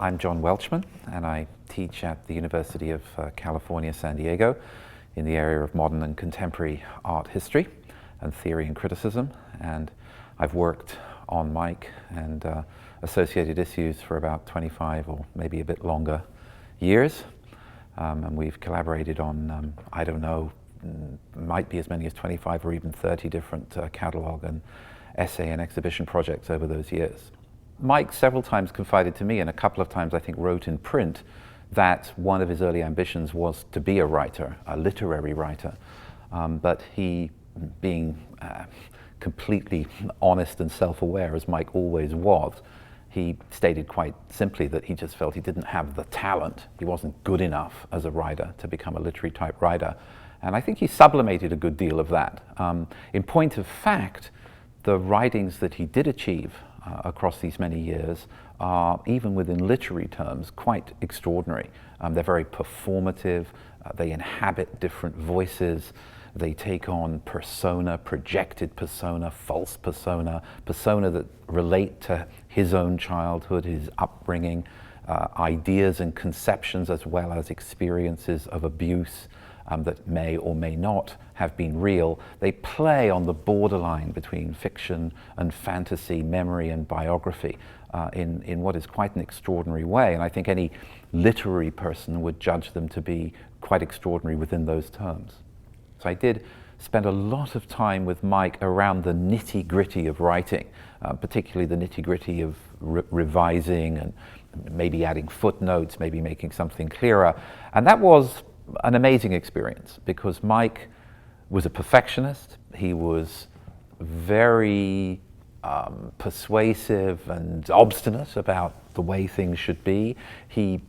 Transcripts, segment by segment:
I'm John Welchman, and I teach at the University of California, San Diego, in the area of modern and contemporary art history and theory and criticism. And I've worked on Mike and associated issues for about 25 or maybe a bit longer years. And we've collaborated on, I don't know, might be as many as 25 or even 30 different catalogue and essay and exhibition projects over those years. Mike several times confided to me, and a couple of times I think wrote in print, that one of his early ambitions was to be a writer, a literary writer. But he, being completely honest and self-aware, as Mike always was, he stated quite simply that he just felt he didn't have the talent. He wasn't good enough as a writer to become a literary type writer. And I think he sublimated a good deal of that. In point of fact, the writings that he did achieve across these many years are, even within literary terms, quite extraordinary. They're very performative, they inhabit different voices, they take on persona, projected persona, false persona, persona that relate to his own childhood, his upbringing, ideas and conceptions as well as experiences of abuse that may or may not have been real. They play on the borderline between fiction and fantasy, memory and biography in what is quite an extraordinary way. And I think any literary person would judge them to be quite extraordinary within those terms. So I did spend a lot of time with Mike around the nitty-gritty of writing, particularly the nitty-gritty of revising and maybe adding footnotes, maybe making something clearer. And that was an amazing experience because Mike was a perfectionist. He was very persuasive and obstinate about the way things should be. He,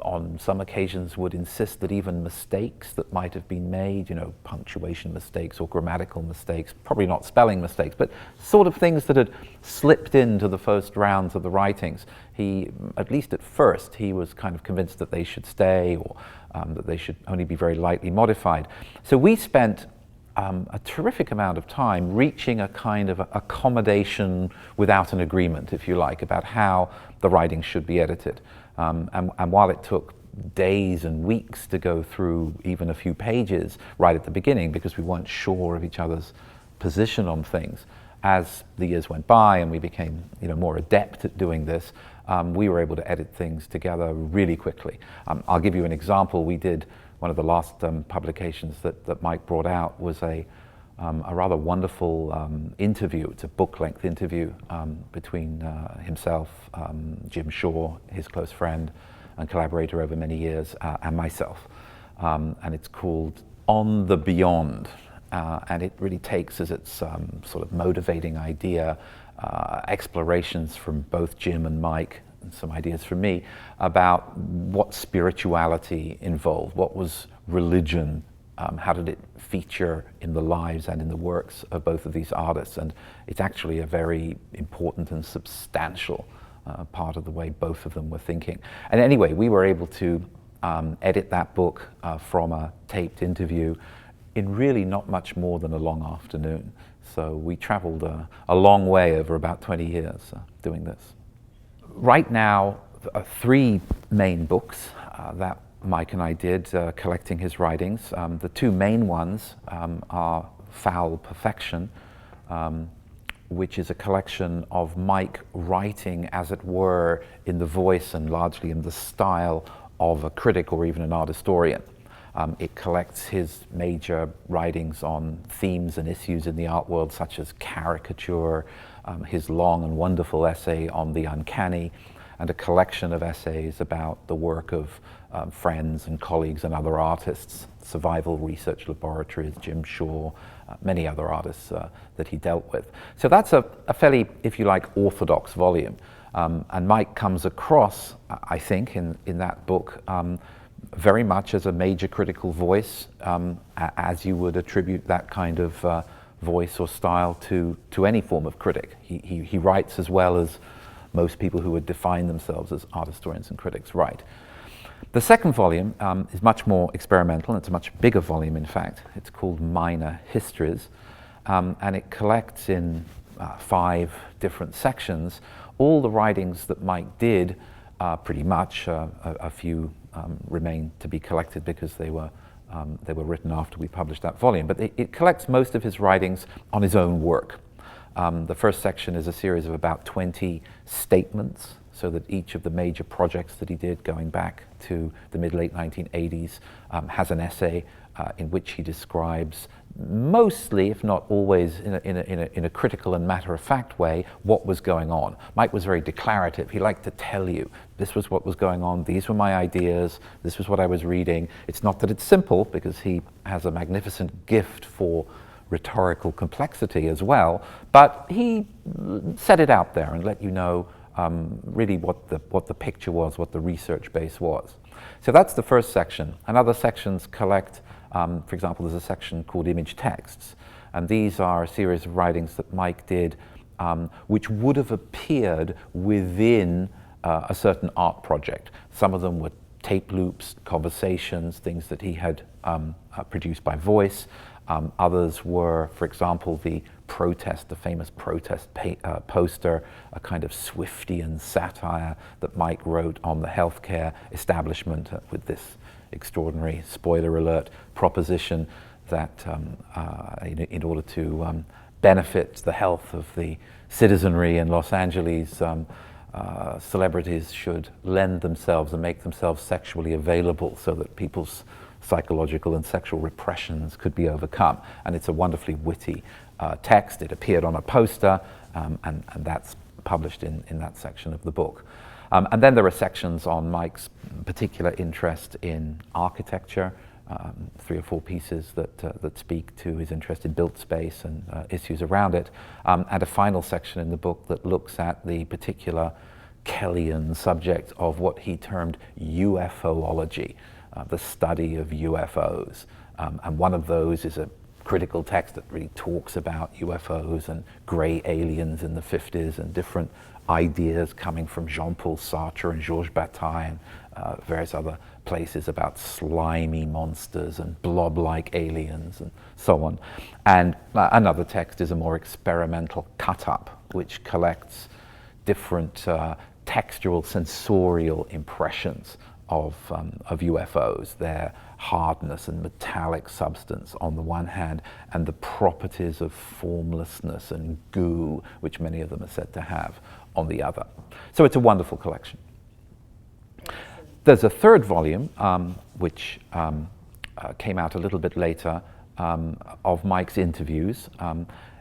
on some occasions, would insist that even mistakes that might have been made, you know, punctuation mistakes or grammatical mistakes, probably not spelling mistakes, but sort of things that had slipped into the first rounds of the writings. He, at least at first, he was kind of convinced that they should stay or that they should only be very lightly modified. So we spent a terrific amount of time reaching a kind of accommodation without an agreement, if you like, about how the writings should be edited. And while it took days and weeks to go through even a few pages right at the beginning because we weren't sure of each other's position on things, as the years went by and we became, you know, more adept at doing this, we were able to edit things together really quickly. I'll give you an example. We did one of the last publications that Mike brought out was a rather wonderful interview. It's a book-length interview between himself, Jim Shaw, his close friend and collaborator over many years, and myself. And it's called On the Beyond. And it really takes as its sort of motivating idea explorations from both Jim and Mike, and some ideas from me, about what spirituality involved, what was religion, how did it feature in the lives and in the works of both of these artists. And it's actually a very important and substantial part of the way both of them were thinking. And anyway, we were able to edit that book from a taped interview in really not much more than a long afternoon. So we traveled a long way over about 20 years doing this. Right now, three main books that Mike and I did, collecting his writings. The two main ones are Fowl Perfection, which is a collection of Mike writing, as it were, in the voice and largely in the style of a critic or even an art historian. It collects his major writings on themes and issues in the art world, such as caricature, his long and wonderful essay on the uncanny, and a collection of essays about the work of friends and colleagues and other artists, survival research laboratories, Jim Shaw, many other artists that he dealt with. So that's a fairly, if you like, orthodox volume. And Mike comes across, I think, in that book, very much as a major critical voice, as you would attribute that kind of voice or style to any form of critic. He writes as well as most people who would define themselves as art historians and critics write. The second volume is much more experimental, and it's a much bigger volume, in fact. It's called Minor Histories, and it collects in 5 different sections all the writings that Mike did pretty much. A few remain to be collected because they were written after we published that volume. But it collects most of his writings on his own work. The first section is a series of about 20 statements, so that each of the major projects that he did going back to the mid-late 1980s has an essay in which he describes mostly, if not always, in a critical and matter-of-fact way, what was going on. Mike was very declarative. He liked to tell you, this was what was going on, these were my ideas, this was what I was reading. It's not that it's simple, because he has a magnificent gift for rhetorical complexity as well, but he set it out there and let you know really what the picture was, what the research base was. So that's the first section. And other sections collect, for example, there's a section called image texts. And these are a series of writings that Mike did which would have appeared within a certain art project. Some of them were tape loops, conversations, things that he had produced by voice. Others were, for example, the famous protest poster, a kind of Swiftian satire that Mike wrote on the healthcare establishment with this extraordinary, spoiler alert, proposition that in order to benefit the health of the citizenry in Los Angeles, celebrities should lend themselves and make themselves sexually available so that people's psychological and sexual repressions could be overcome. And it's a wonderfully witty text. It appeared on a poster, and that's published in that section of the book. And then there are sections on Mike's particular interest in architecture, 3 or 4 pieces that speak to his interest in built space and issues around it, and a final section in the book that looks at the particular Kelleyan subject of what he termed UFOlogy, the study of UFOs. And one of those is a critical text that really talks about UFOs and grey aliens in the 50s and different ideas coming from Jean-Paul Sartre and Georges Bataille and various other places about slimy monsters and blob-like aliens and so on. And another text is a more experimental cut-up, which collects different textual, sensorial impressions of UFOs, their hardness and metallic substance on the one hand, and the properties of formlessness and goo, which many of them are said to have, on the other. So it's a wonderful collection. There's a third volume, which came out a little bit later, of Mike's interviews.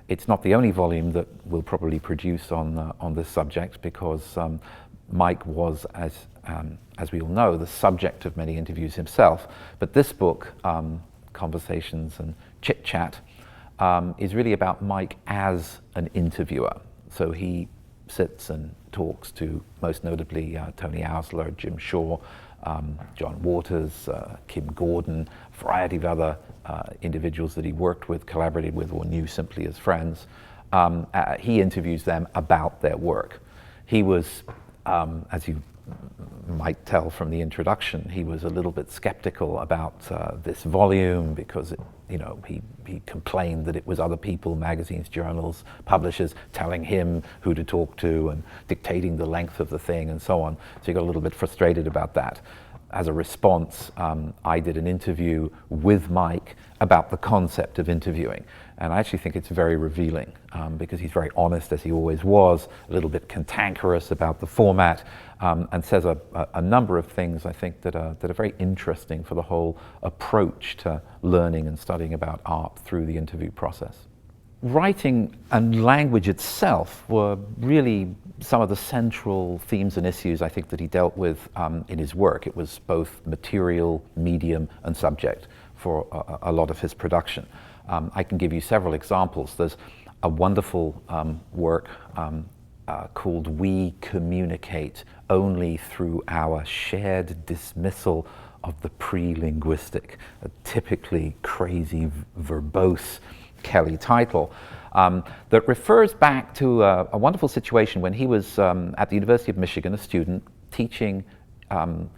It's not the only volume that we'll probably produce on this subject, because Mike was, as we all know, the subject of many interviews himself. But this book, Conversations and Chit Chat, is really about Mike as an interviewer. So he sits and talks to, most notably, Tony Ausler, Jim Shaw, John Waters, Kim Gordon, a variety of other individuals that he worked with, collaborated with, or knew simply as friends. He interviews them about their work. He was, as you might tell from the introduction, he was a little bit skeptical about this volume because he complained that it was other people, magazines, journals, publishers, telling him who to talk to and dictating the length of the thing and so on. So he got a little bit frustrated about that. As a response, I did an interview with Mike about the concept of interviewing. And I actually think it's very revealing because he's very honest, as he always was, a little bit cantankerous about the format, and says a number of things, I think, that are very interesting for the whole approach to learning and studying about art through the interview process. Writing and language itself were really some of the central themes and issues I think that he dealt with in his work. It was both material, medium, and subject for a lot of his production. I can give you several examples. There's a wonderful work called We Communicate Only Through Our Shared Dismissal of the Pre-Linguistic, a typically crazy, verbose Kelley title, that refers back to a wonderful situation when he was at the University of Michigan, a student teaching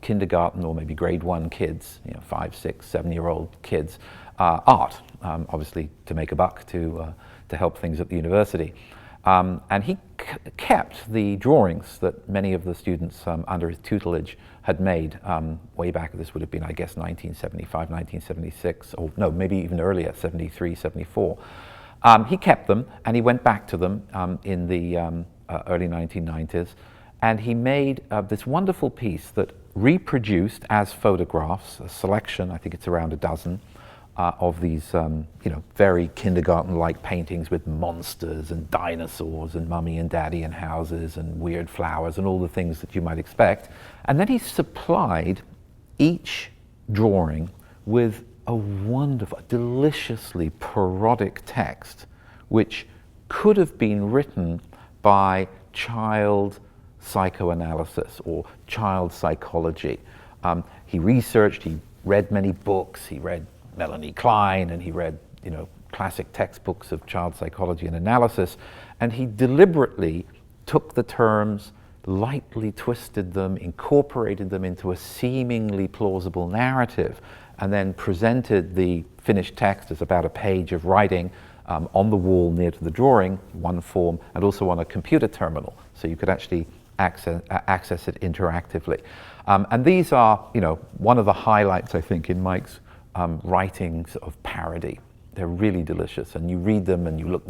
kindergarten or maybe grade 1 kids, 5, 6, 7-year-old kids, art, obviously to make a buck to help things at the university. And he kept the drawings that many of the students under his tutelage had made way back. This would have been, I guess, 1975, 1976, or no, maybe even earlier, 73, 74. He kept them, and he went back to them in the early 1990s, and he made this wonderful piece that reproduced as photographs, a selection, I think it's around a dozen, of these very kindergarten-like paintings with monsters and dinosaurs and mummy and daddy and houses and weird flowers and all the things that you might expect. And then he supplied each drawing with a wonderful, deliciously parodic text which could have been written by child psychoanalysis or child psychology. He researched, he read many books, he read Melanie Klein, and he read, classic textbooks of child psychology and analysis, and he deliberately took the terms, lightly twisted them, incorporated them into a seemingly plausible narrative, and then presented the finished text as about a page of writing on the wall near to the drawing, one form, and also on a computer terminal, so you could actually access it interactively. And these are, one of the highlights, I think, in Mike's writings of parody. They're really delicious, and you read them and you look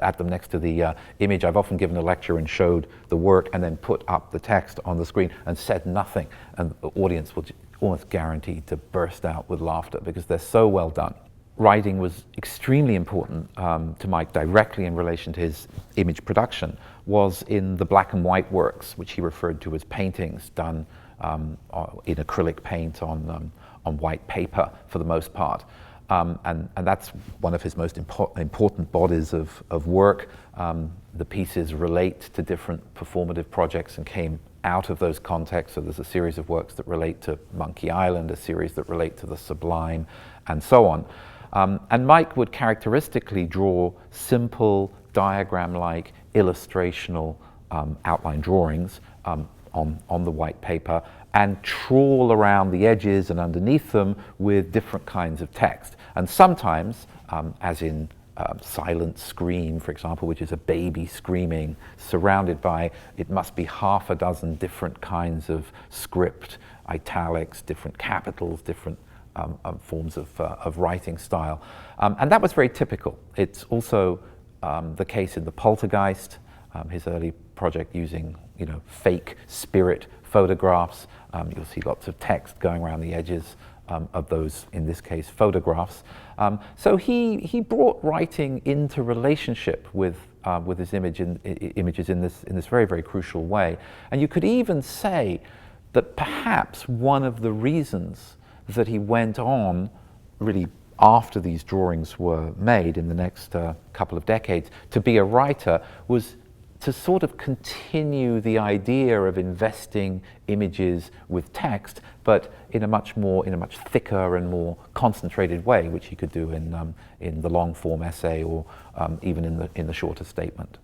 at them next to the image. I've often given a lecture and showed the work and then put up the text on the screen and said nothing, and the audience will almost guaranteed to burst out with laughter because they're so well done. Writing was extremely important to Mike directly in relation to his image production, was in the black and white works, which he referred to as paintings done in acrylic paint on white paper for the most part. And that's one of his most important bodies of work. The pieces relate to different performative projects and came out of those contexts. So there's a series of works that relate to Monkey Island, a series that relate to the Sublime, and so on. And Mike would characteristically draw simple, diagram-like, illustrational outline drawings on the white paper and trawl around the edges and underneath them with different kinds of text. And sometimes, as in Silent Scream, for example, which is a baby screaming, surrounded by, it must be half a dozen different kinds of script, italics, different capitals, different forms of writing style. And that was very typical. It's also the case in the Poltergeist, his early project using fake spirit photographs. You'll see lots of text going around the edges of those, in this case, photographs. So he brought writing into relationship with his images in this very, very crucial way. And you could even say that perhaps one of the reasons that he went on, really after these drawings were made in the next couple of decades, to be a writer was to sort of continue the idea of investing images with text, but in a much thicker and more concentrated way, which he could do in the long form essay or even in the shorter statement.